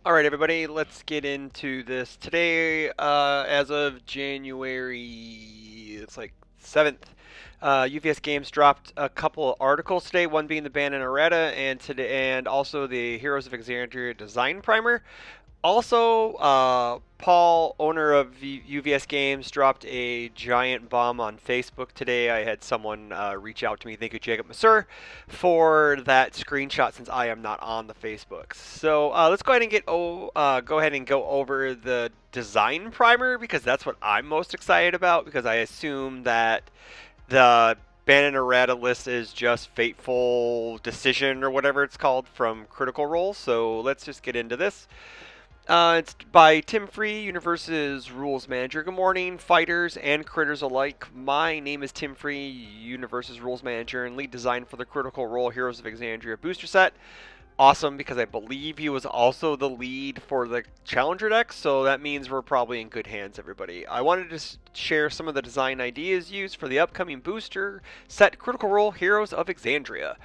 All right, everybody, let's get into this today. As of January, it's like 7th, UVS Games dropped a couple of articles today. One being the ban in Errata, and also the Heroes of Exandria design primer. Also, Paul, owner of UVS Games, dropped a giant bomb on Facebook today. I had someone reach out to me, thank you, Jacob Masur, for that screenshot since I am not on the Facebooks. So let's go ahead and go ahead and go over the design primer because that's what I'm most excited about because I assume that the ban and errata list is just fateful decision or whatever it's called from Critical Role. So let's just get into this. It's by Tim Free, UniVersus Rules Manager. Good morning, fighters and critters alike. My name is Tim Free, UniVersus Rules Manager and lead design for the Critical Role Heroes of Exandria booster set. Awesome, because I believe he was also the lead for the Challenger deck, so that means we're probably in good hands, everybody. I wanted to share some of the design ideas used for the upcoming booster set Critical Role Heroes of Exandria.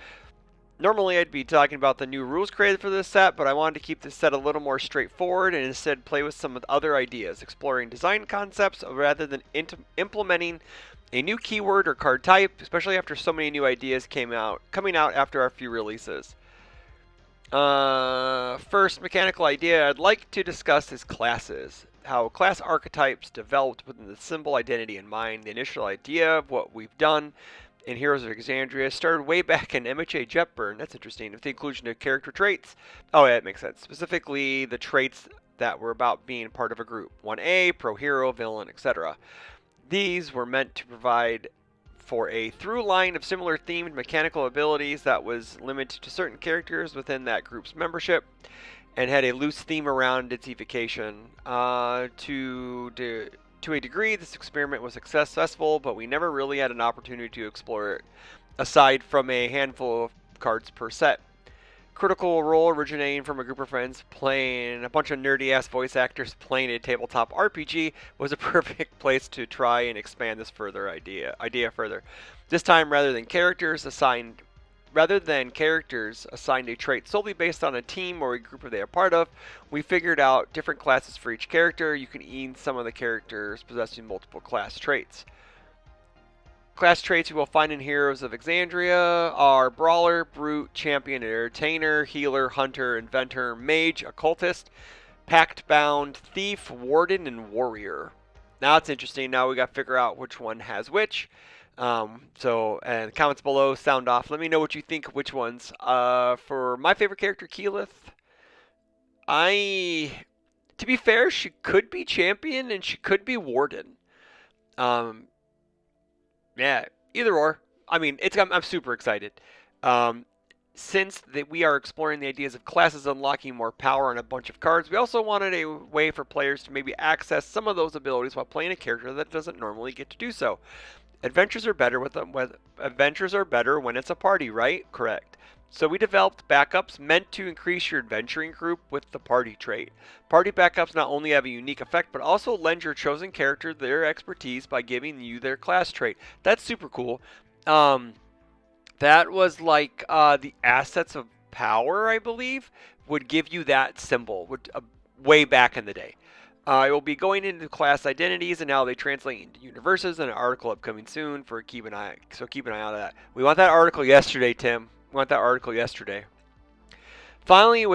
Normally I'd be talking about the new rules created for this set, but I wanted to keep this set a little more straightforward and instead play with some other ideas, exploring design concepts rather than implementing a new keyword or card type, especially after so many new ideas coming out after our few releases. First mechanical idea I'd like to discuss is classes. How class archetypes developed within the symbol identity in mind. The initial idea of what we've done in Heroes of Exandria started way back in MHA Jetburn. That's interesting. With the inclusion of character traits. Oh, yeah, it makes sense. Specifically, the traits that were about being part of a group. 1A, pro hero, villain, etc. These were meant to provide for a through line of similar themed mechanical abilities that was limited to certain characters within that group's membership and had a loose theme around its evocation. To a degree, this experiment was successful, but we never really had an opportunity to explore it, aside from a handful of cards per set. Critical Role originating from a group of friends playing a bunch of nerdy ass voice actors playing a tabletop RPG was a perfect place to try and expand this idea further. This time rather than characters assigned a trait solely based on a team or a group they are part of, we figured out different classes for each character. You can eat some of the characters possessing multiple class traits. Class traits you will find in Heroes of Exandria are Brawler, Brute, Champion, Entertainer, Healer, Hunter, Inventor, Mage, Occultist, Pact Bound, Thief, Warden, and Warrior. Now it's interesting. Now we got to figure out which one has which. And comments below sound off. Let me know what you think of which ones. For my favorite character, Keyleth, to be fair, she could be Champion and she could be Warden. Um, Yeah, either or. I mean, I'm super excited. Um, since we are exploring the ideas of classes unlocking more power on a bunch of cards, we also wanted a way for players to maybe access some of those abilities while playing a character that doesn't normally get to do so. Adventures are better adventures are better when it's a party, right? Correct. So we developed backups meant to increase your adventuring group with the party trait. Party backups not only have a unique effect, but also lend your chosen character their expertise by giving you their class trait. That's super cool. Um, that was like the assets of power, I believe, would give you that symbol way back in the day. I will be going into class identities and how they translate into UniVersus and an article upcoming soon for keep an eye out of that. We want that article yesterday, Tim. We want that article yesterday. Finally,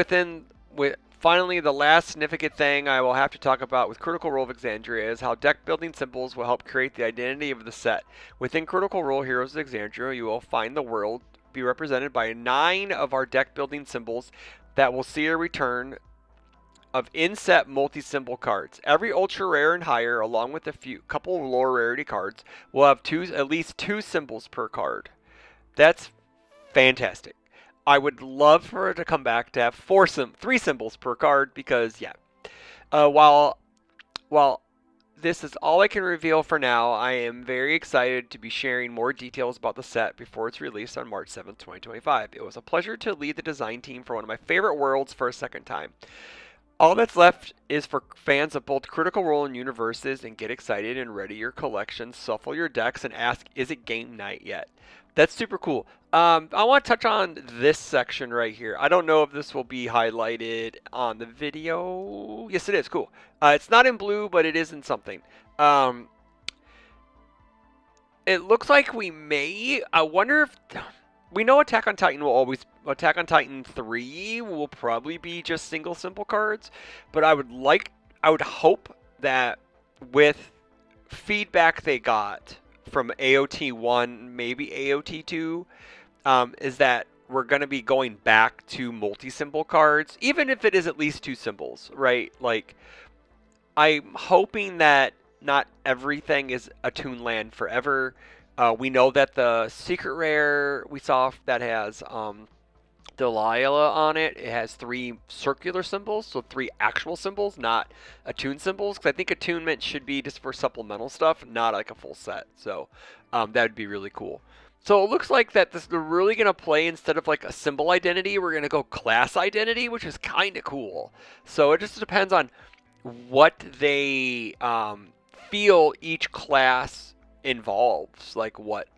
finally, the last significant thing I will have to talk about with Critical Role of Exandria is how deck building symbols will help create the identity of the set. Within Critical Role Heroes of Exandria, you will find the world be represented by 9 of our deck building symbols that will see a return of in-set multi-symbol cards. Every ultra rare and higher, along with a couple lower rarity cards, will have at least 2 symbols per card. That's fantastic. I would love for it to come back to have 3 symbols per card because yeah. While this is all I can reveal for now, I am very excited to be sharing more details about the set before it's released on March 7th, 2025. It was a pleasure to lead the design team for one of my favorite worlds for a second time. All that's left is for fans of both Critical Role and UniVersus and get excited and ready your collections, shuffle your decks, and ask, is it game night yet? That's super cool. I want to touch on this section right here. I don't know if this will be highlighted on the video. Yes, it is. Cool. It's not in blue, but it is in something. Um, it looks like we may. I wonder if we know Attack on Titan will always. Attack on Titan 3 will probably be just single simple cards, but I would hope that with feedback they got from AOT 1, maybe AOT 2, is that we're going to be going back to multi-symbol cards, even if it is at least two symbols, right? Like, I'm hoping that not everything is a Toon Land forever. We know that the secret rare we saw that has Delilah on it. It has three circular symbols, so three actual symbols, not attune symbols. Because I think attunement should be just for supplemental stuff, not like a full set. So that would be really cool. So it looks like that they're really going to play instead of like a symbol identity, we're going to go class identity, which is kind of cool. So it just depends on what they feel each class involves, like what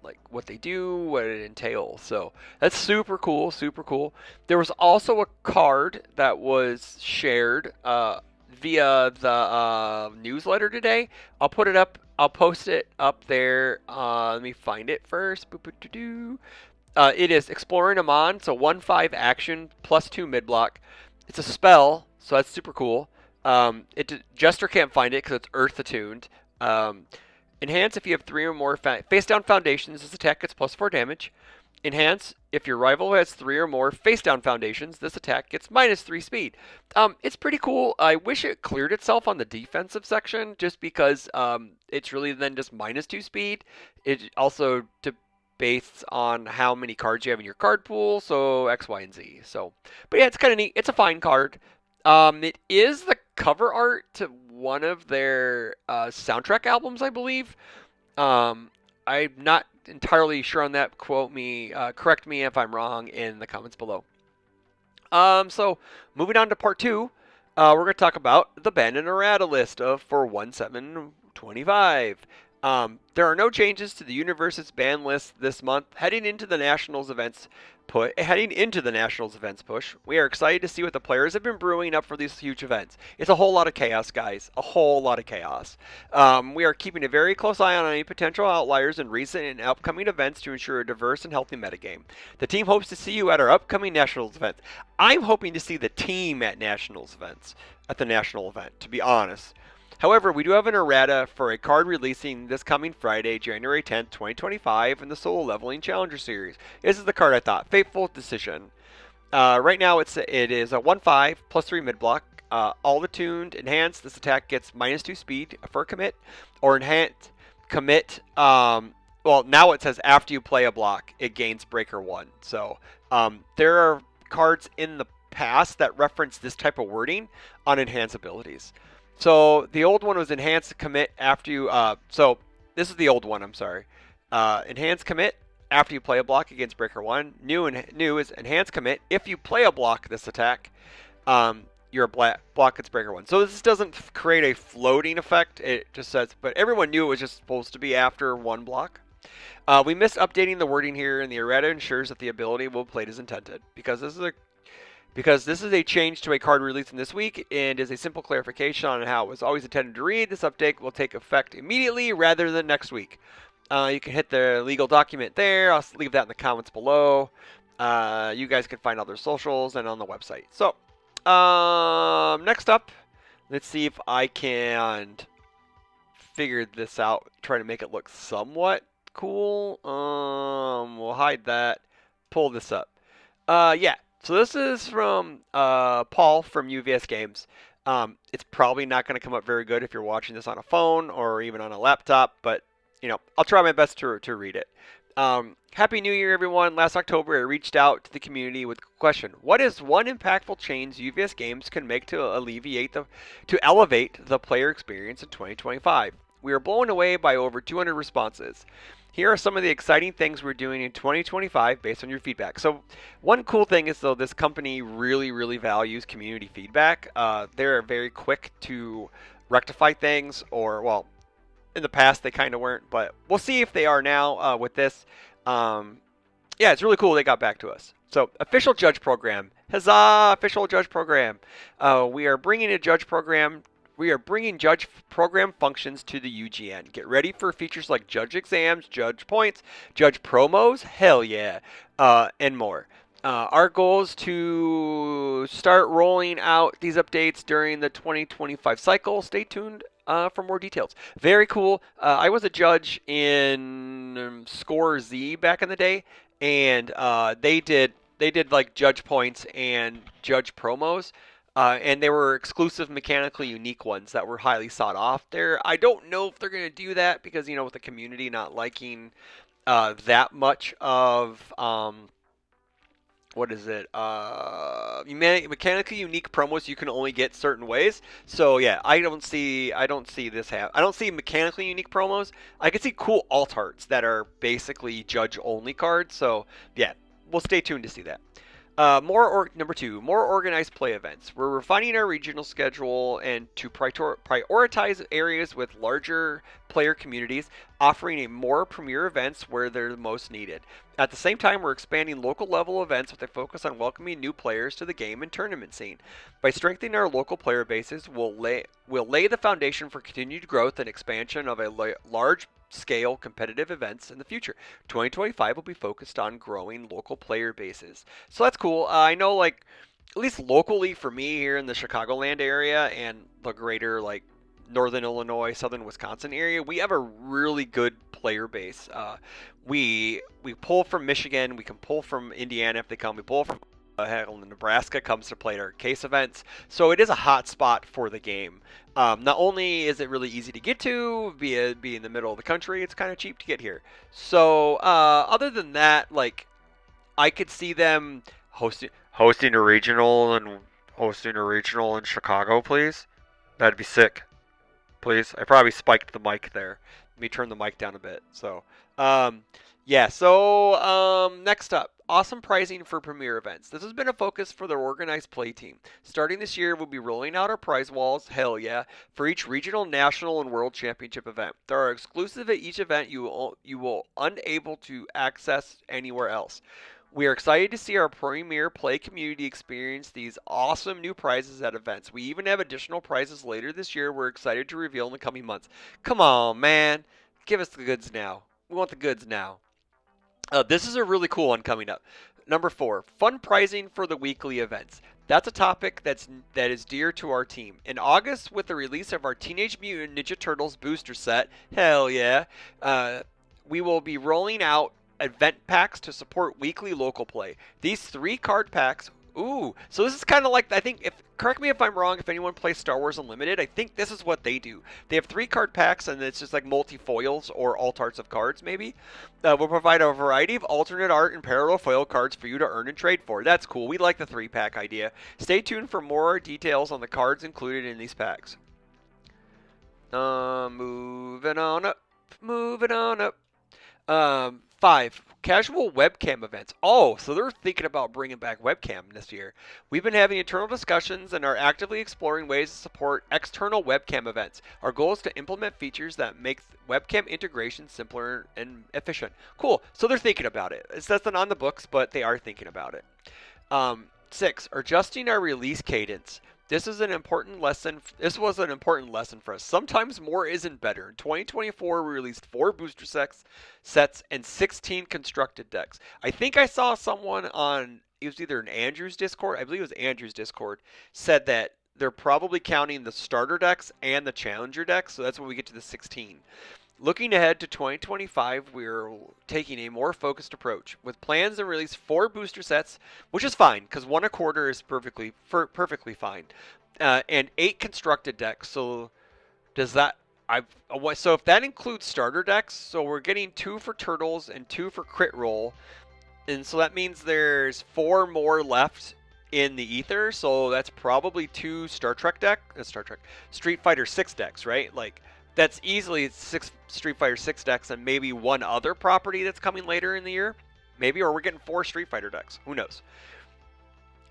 they do, what it entails. So that's super cool, super cool. There was also a card that was shared via the newsletter today. I'll put it up. I'll post it up there. Let me find it first. It is Exploring Amon, so 1/5 action plus 2 mid block. It's a spell, so that's super cool. Jester can't find it because it's Earth attuned. Enhance if you have 3 or more face down foundations. This attack gets +4 damage. Enhance if your rival has 3 or more face down foundations. This attack gets -3 speed. It's pretty cool. I wish it cleared itself on the defensive section, just because it's really then just -2 speed. It also based on how many cards you have in your card pool, so X, Y, and Z. So, but yeah, it's kind of neat. It's a fine card. It is the cover art to one of their soundtrack albums, I believe. I'm not entirely sure on that. Correct me if I'm wrong in the comments below. So moving on to part 2, we're going to talk about the ban and errata list for 1/7/25. There are no changes to the UniVersus ban list this month. Heading into the Nationals events push, we are excited to see what the players have been brewing up for these huge events. It's a whole lot of chaos, guys. A whole lot of chaos. We are keeping a very close eye on any potential outliers in recent and upcoming events to ensure a diverse and healthy metagame. The team hopes to see you at our upcoming Nationals events. I'm hoping to see the team at Nationals events, at the National event, to be honest. However, we do have an errata for a card releasing this coming Friday, January 10th, 2025, in the Solo Leveling Challenger Series. This is the card I thought. Fateful Decision. Right now, it is a 1/5 +3 mid block. All attuned, enhanced. This attack gets -2 speed for a commit, or enhanced commit. Well, now it says after you play a block, it gains Breaker 1. So there are cards in the past that reference this type of wording on enhanced abilities. So the old one was enhanced commit after you. So this is the old one. I'm sorry. Enhanced commit after you play a block against Breaker 1. New is enhanced commit if you play a block this attack. Your block gets Breaker 1. So this doesn't create a floating effect. It just says, but everyone knew it was just supposed to be after one block. We missed updating the wording here, and the errata ensures that the ability will be played as intended. Because this is a change to a card releasing this week and is a simple clarification on how it was always intended to read. This update will take effect immediately rather than next week. You can hit the legal document there. I'll leave that in the comments below. You guys can find other socials and on the website. So, next up, let's see if I can figure this out. Try to make it look somewhat cool. We'll hide that. Pull this up. Yeah. So this is from Paul from UVS Games. It's probably not going to come up very good if you're watching this on a phone or even on a laptop, but I'll try my best to read it. Happy New Year, everyone. Last October, I reached out to the community with a question. What is one impactful change UVS Games can make to elevate the player experience in 2025? We are blown away by over 200 responses. Here are some of the exciting things we're doing in 2025 based on your feedback. So one cool thing is, though, this company really, really values community feedback. They're very quick to rectify things, or, well, in the past they kind of weren't, but we'll see if they are now with this. Yeah, it's really cool they got back to us. So, official judge program. Huzzah, official judge program. We are bringing a judge program. We are bringing judge program functions to the UGN. Get ready for features like judge exams, judge points, judge promos, hell yeah, and more. Our goal is to start rolling out these updates during the 2025 cycle. Stay tuned for more details. Very cool. I was a judge in Score Z back in the day, and they did like judge points and judge promos. And they were exclusive, mechanically unique ones that were highly sought after. I don't know if they're going to do that because with the community not liking that much of what is it? Mechanically unique promos you can only get certain ways. So yeah, I don't see this happen. I don't see mechanically unique promos. I can see cool alt arts that are basically judge only cards. So yeah, we'll stay tuned to see that. Number two, more organized play events. We're refining our regional schedule and to prioritize areas with larger player communities, offering a more premier events where they're most needed. At the same time, we're expanding local level events with a focus on welcoming new players to the game and tournament scene. By strengthening our local player bases, we'll lay the foundation for continued growth and expansion of a large scale competitive events in the future. 2025 will be focused on growing local player bases. So that's cool. I know, like, at least locally for me here in the Chicagoland area and the greater, like, northern Illinois, southern Wisconsin area, we have a really good player base. We pull from Michigan, we can pull from Indiana if they come, we pull from hell, Nebraska comes to play at our case events, so it is a hot spot for the game. Not only is it really easy to get to, be in the middle of the country, it's kind of cheap to get here. So other than that, like I could see them hosting a regional and hosting a regional in Chicago, please. That'd be sick. Please. I probably spiked the mic there. Let me turn the mic down a bit. So, um, yeah. So, next up, awesome pricing for premier events. This has been a focus for the organized play team. Starting this year, we'll be rolling out our prize walls. Hell yeah! For each regional, national, and world championship event, there are exclusive at each event you will unable to access anywhere else. We are excited to see our Premier Play community experience these awesome new prizes at events. We even have additional prizes later this year we're excited to reveal in the coming months. Come on, man. Give us the goods now. We want the goods now. This is a really cool one coming up. Number 4, fun pricing for the weekly events. That's a topic that is dear to our team. In August, with the release of our Teenage Mutant Ninja Turtles booster set, hell yeah, uh, we will be rolling out event packs to support weekly local play. These 3 card packs. Ooh, so this is kind of like, I think, if correct me if I'm wrong, if anyone plays Star Wars Unlimited, I think this is what they do. They have 3 card packs, and it's just like multi foils or alt arts of cards, maybe. We'll provide a variety of alternate art and parallel foil cards for you to earn and trade for. That's cool. We like the 3 pack idea. Stay tuned for more details on the cards included in these packs. Moving on up. Moving on up. 5, casual webcam events. Oh, so they're thinking about bringing back webcam this year. We've been having internal discussions and are actively exploring ways to support external webcam events. Our goal is to implement features that make webcam integration simpler and efficient. Cool. So they're thinking about it. It's not on the books, but they are thinking about it. 6, adjusting our release cadence. This is an important lesson. This was an important lesson for us. Sometimes more isn't better. In 2024, we released 4 booster sets and 16 constructed decks. I think I saw someone on, it was either in Andrew's Discord, I believe it was Andrew's Discord, said that they're probably counting the starter decks and the challenger decks, so that's when we get to the 16. Looking ahead to 2025, we're taking a more focused approach with plans to release 4 booster sets, which is fine because 1 a quarter is perfectly fine, and 8 constructed decks. So does that? So if that includes starter decks, so we're getting 2 for turtles and 2 for crit roll, and so that means there's 4 more left in the ether. So that's probably 2 Star Trek, Street Fighter 6 decks, right? Like that's easily 6 Street Fighter 6 decks and maybe 1 other property that's coming later in the year. Maybe, or we're getting 4 Street Fighter decks. Who knows?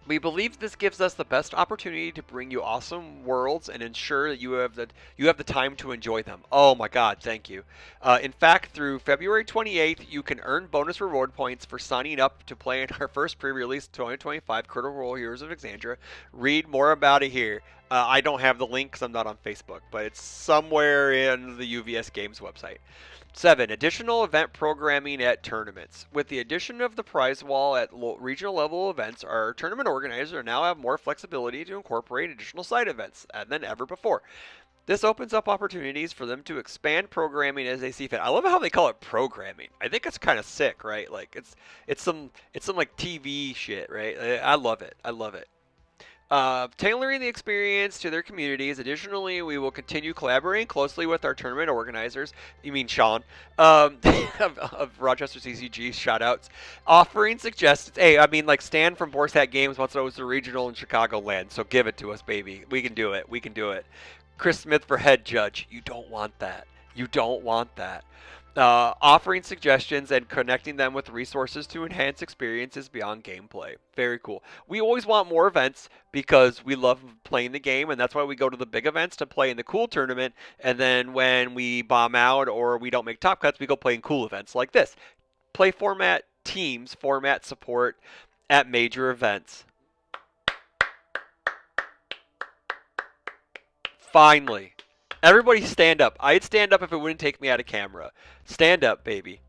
We believe this gives us the best opportunity to bring you awesome worlds and ensure that you have the time to enjoy them. Oh my God, thank you. In fact, through February 28th, you can earn bonus reward points for signing up to play in our first pre-release 2025 Critical Role Heroes of Exandria. Read more about it here. I don't have the link because I'm not on Facebook, but it's somewhere in the UVS Games website. 7. Additional event programming at tournaments. With the addition of the prize wall at regional level events, our tournament organizers now have more flexibility to incorporate additional side events than ever before. This opens up opportunities for them to expand programming as they see fit. I love how they call it programming. I think it's kind of sick, right? Like it's some like TV shit, right? I love it. I love it. Tailoring the experience to their communities. Additionally, we will continue collaborating closely with our tournament organizers. You mean Sean of Rochester CCG? Shoutouts, offering suggestions. Hey, I mean like Stan from Borsat Games wants to host a regional in Chicagoland, so give it to us, baby. We can do it. We can do it. Chris Smith for head judge. You don't want that. You don't want that. Offering suggestions and connecting them with resources to enhance experiences beyond gameplay. Very cool. We always want more events because we love playing the game, and that's why we go to the big events to play in the cool tournament. And then when we bomb out or we don't make top cuts, we go play in cool events like this. Play format teams, format support at major events. Finally. Everybody stand up. I'd stand up if it wouldn't take me out of camera. Stand up, baby.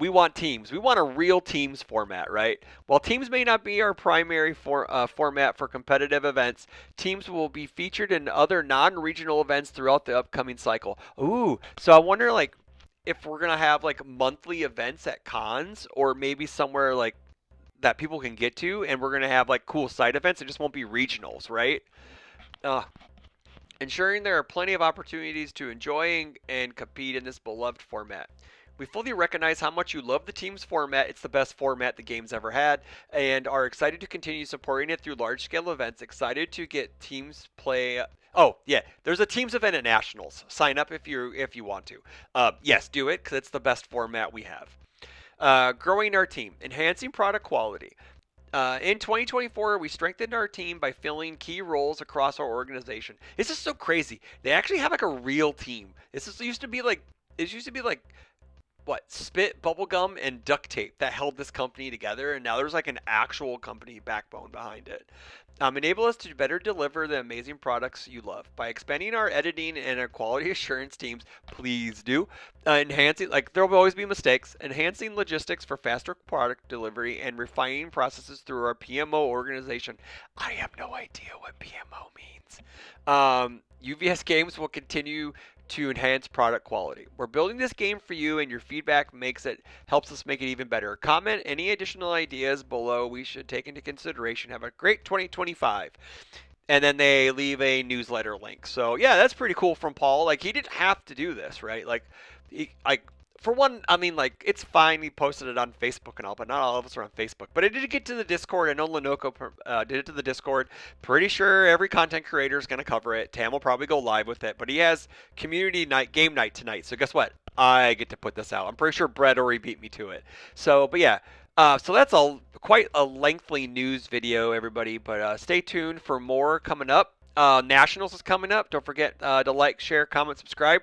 We want teams. We want a real teams format, right? While teams may not be our primary format for competitive events, teams will be featured in other non-regional events throughout the upcoming cycle. Ooh, so I wonder like if we're gonna have like monthly events at cons or maybe somewhere like that people can get to, and we're gonna have like cool side events. It just won't be regionals, right? Uh, Ensuring there are plenty of opportunities to enjoy and compete in this beloved format. We fully recognize how much you love the team's format. It's the best format the game's ever had, and are excited to continue supporting it through large-scale events. Excited to get teams play. Oh yeah, there's a teams event at nationals. Sign up if you want to. Yes, do it because it's the best format we have. Growing our team, enhancing product quality. In 2024, we strengthened our team by filling key roles across our organization. This is so crazy. They actually have like a real team. It used to be like what spit, bubblegum, and duct tape that held this company together, and now there's like an actual company backbone behind it. Enable us to better deliver the amazing products you love by expanding our editing and our quality assurance teams. Please do enhancing, like there will always be mistakes, enhancing logistics for faster product delivery and refining processes through our PMO organization. I have no idea what PMO means. UVS Games will continue to enhance product quality. We're building this game for you, and your feedback helps us make it even better. Comment any additional ideas below we should take into consideration. Have a great 2025. And then they leave a newsletter link. So yeah, that's pretty cool from Paul. Like he didn't have to do this, right? Like for one, I mean, like it's fine. He posted it on Facebook and all, but not all of us are on Facebook. But it did get to the Discord. I know Lenoco did it to the Discord. Pretty sure every content creator is going to cover it. Tam will probably go live with it, but he has community night, game night tonight. So guess what? I get to put this out. I'm pretty sure Brett already beat me to it. So, but yeah. So that's quite a lengthy news video, everybody. But stay tuned for more coming up. Nationals is coming up. Don't forget to like, share, comment, subscribe.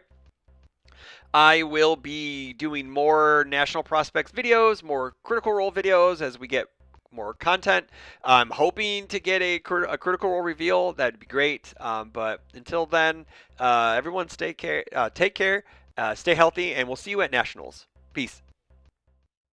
I will be doing more National Prospects videos, more Critical Role videos as we get more content. I'm hoping to get a Critical Role reveal. That'd be great. But until then, everyone take care, stay healthy, and we'll see you at Nationals. Peace.